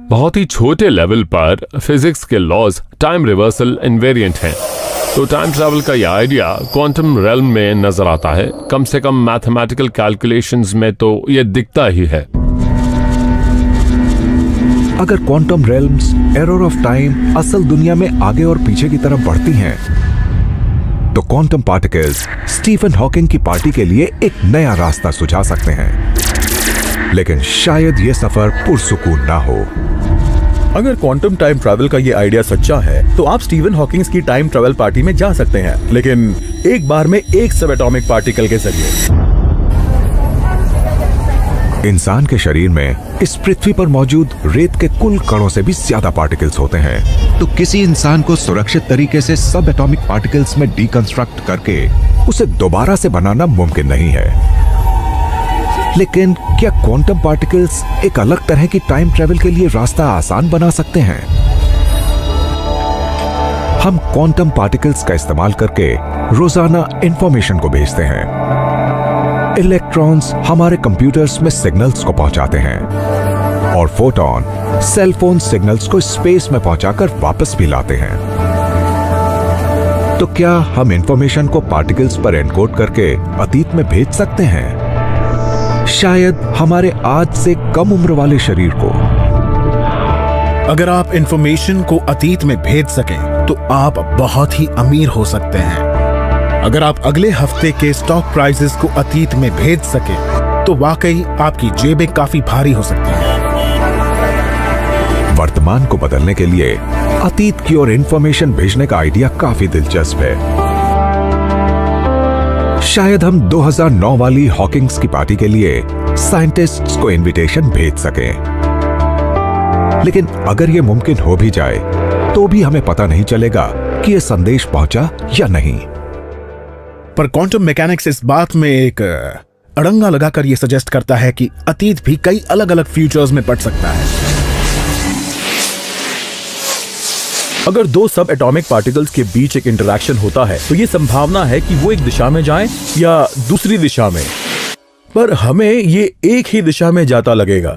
बहुत ही छोटे लेवल पर फिजिक्स के लॉज टाइम रिवर्सल इनवेरिएंट हैं, तो टाइम ट्रैवल का यह आइडिया क्वांटम रेल्म में नजर आता है। कम से कम मैथमेटिकल कैलकुलेशंस में तो यह दिखता ही है। अगर quantum realms error of time असल दुनिया में आगे और पीछे की तरफ बढ़ती हैं, तो क्वांटम पार्टिकल्स स्टीफन हॉकिंग की पार्टी के लिए एक नया रास्ता सुझा सकते हैं। लेकिन शायद यह सफर पुरसुकून ना हो। अगर क्वांटम टाइम ट्रैवल का ये आइडिया सच्चा है तो आप स्टीफन हॉकिंग की टाइम ट्रैवल पार्टी में जा सकते हैं, लेकिन एक बार में एक सब एटॉमिक पार्टिकल के जरिए। इंसान के शरीर में इस पृथ्वी पर मौजूद रेत के कुल कणों से भी ज्यादा पार्टिकल्स होते हैं, तो किसी इंसान को सुरक्षित तरीके से सब एटॉमिक पार्टिकल्स में डीकंस्ट्रक्ट करके उसे दोबारा से बनाना मुमकिन नहीं है। लेकिन क्या क्वांटम पार्टिकल्स एक अलग तरह की टाइम ट्रैवल के लिए रास्ता आसान बना सकते हैं? हम क्वांटम पार्टिकल्स का इस्तेमाल करके रोजाना इंफॉर्मेशन को भेजते हैं। इलेक्ट्रॉन्स हमारे कंप्यूटर्स में सिग्नल्स को पहुंचाते हैं और फोटॉन सेल फोन सिग्नल्स को स्पेस में पहुंचाकर वापस भी लाते हैं। तो क्या हम इंफॉर्मेशन को पार्टिकल्स पर एनकोड करके अतीत में भेज सकते हैं? शायद हमारे आज से कम उम्र वाले शरीर को। अगर आप इंफॉर्मेशन को अतीत में भेज सकें तो आप बहुत ही अमीर हो सकते हैं। अगर आप अगले हफ्ते के स्टॉक प्राइसेस को अतीत में भेज सकें तो वाकई आपकी जेबें काफी भारी हो सकती हैं। वर्तमान को बदलने के लिए अतीत की ओर इंफॉर्मेशन भेजने का आइडिया काफी दिलचस्प है। शायद हम 2009 वाली हॉकिंग्स की पार्टी के लिए साइंटिस्ट्स को इनविटेशन भेज सकें। लेकिन अगर यह मुमकिन हो भी जाए तो भी हमें पता नहीं चलेगा कि यह संदेश पहुंचा या नहीं। पर क्वांटम मैकेनिक्स इस बात में एक अड़ंगा लगाकर यह सजेस्ट करता है कि अतीत भी कई अलग अलग फ्यूचर्स में बढ़ सकता है। अगर दो सब एटॉमिक पार्टिकल्स के बीच एक इंटरैक्शन होता है तो यह संभावना है कि वो एक दिशा में जाएं या दूसरी दिशा में, पर हमें ये एक ही दिशा में जाता लगेगा।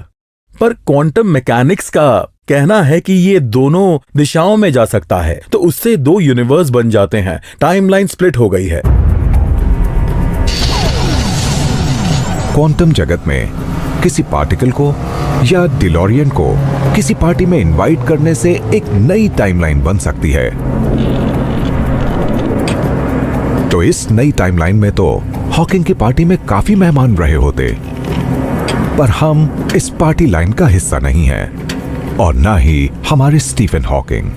पर क्वांटम मैकेनिक्स का कहना है कि ये दोनों दिशाओं में जा सकता है, तो उससे दो यूनिवर्स बन जाते हैं। टाइमलाइन स्प्लिट हो गई है। क्वांटम जगत में किसी पार्टिकल को या डिलोरियन को किसी पार्टी में इनवाइट करने से एक नई टाइमलाइन बन सकती है। तो इस नई टाइमलाइन में तो हॉकिंग की पार्टी में काफी मेहमान रहे होते, पर हम इस पार्टी लाइन का हिस्सा नहीं है और ना ही हमारे स्टीफन हॉकिंग।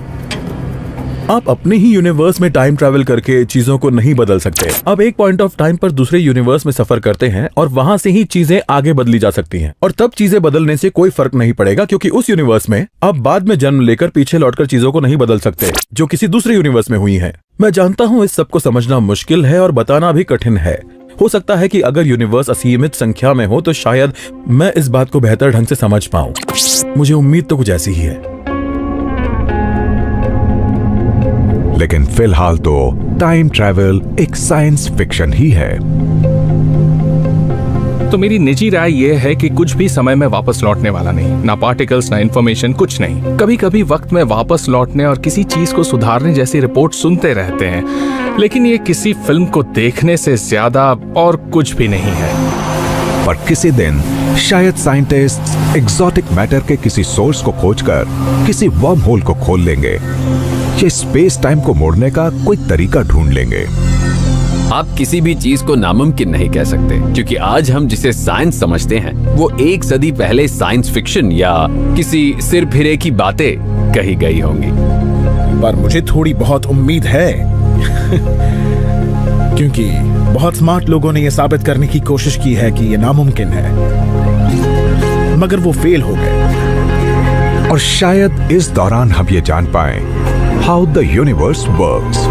आप अपने ही यूनिवर्स में टाइम ट्रैवल करके चीजों को नहीं बदल सकते। आप एक पॉइंट ऑफ टाइम पर दूसरे यूनिवर्स में सफर करते हैं और वहां से ही चीजें आगे बदली जा सकती हैं, और तब चीजें बदलने से कोई फर्क नहीं पड़ेगा, क्योंकि उस यूनिवर्स में आप बाद में जन्म लेकर पीछे लौटकर चीजों को नहीं बदल सकते जो किसी दूसरे यूनिवर्स में हुई हैं। मैं जानता हूं इस सब को समझना मुश्किल है और बताना भी कठिन है। हो सकता है कि अगर यूनिवर्स असीमित संख्या में हो तो शायद मैं इस बात को बेहतर ढंग से समझ पाऊं। मुझे उम्मीद तो कुछ ऐसी ही है। लेकिन फिलहाल तो टाइम ट्रैवल एक साइंस फिक्शन ही है। तो मेरी निजी राय ये है कि कुछ भी समय में वापस लौटने वाला नहीं, ना पार्टिकल्स ना इन्फॉर्मेशन, कुछ नहीं। कभी कभी वक्त में वापस लौटने और किसी चीज को सुधारने जैसी रिपोर्ट सुनते रहते हैं, लेकिन ये किसी फिल्म को देखने से ज्यादा और कुछ भी नहीं है। पर किसी दिन शायद साइंटिस्ट एग्जॉटिक मैटर के किसी सोर्स को खोजकर किसी वर्म होल को खोल लेंगे या स्पेस टाइम को मोड़ने का कोई तरीका ढूंढ लेंगे। आप किसी भी चीज को नामुमकिन नहीं कह सकते, क्योंकि आज हम जिसे साइंस समझते हैं वो 1 सदी पहले साइंस फिक्शन या किसी सिर फिरे की बातें कही गई होंगी। पर मुझे थोड़ी बहुत उम्मीद है क्योंकि बहुत स्मार्ट लोगों ने यह साबित करने की कोशिश की है कि यह नामुमकिन है, मगर वो फेल हो गए। और शायद इस दौरान हम ये जान पाएं how the universe works.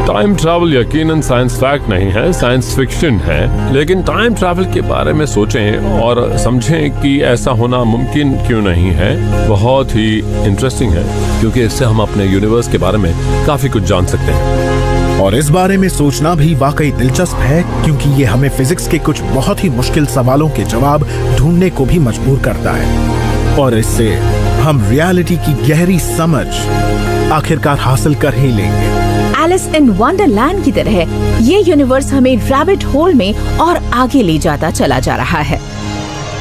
Time travel यकीनन साइंस फैक्ट नहीं है, साइंस फिक्शन है, लेकिन टाइम ट्रैवल के बारे में सोचें और समझें कि ऐसा होना मुमकिन क्यों नहीं है। बहुत ही इंटरेस्टिंग है, क्योंकि इससे हम अपने यूनिवर्स के बारे में काफी कुछ जान सकते हैं। और इस बारे में सोचना भी वाकई दिलचस्प है, क्योंकि ये हमें फिजिक्स के कुछ बहुत ही मुश्किल सवालों के जवाब ढूंढने को भी मजबूर करता है, और इससे हम रियलिटी की गहरी समझ आखिरकार हासिल कर ही लेंगे। एलिस इन वंडरलैंड की तरह ये यूनिवर्स हमें रैबिट होल में और आगे ले जाता चला जा रहा है।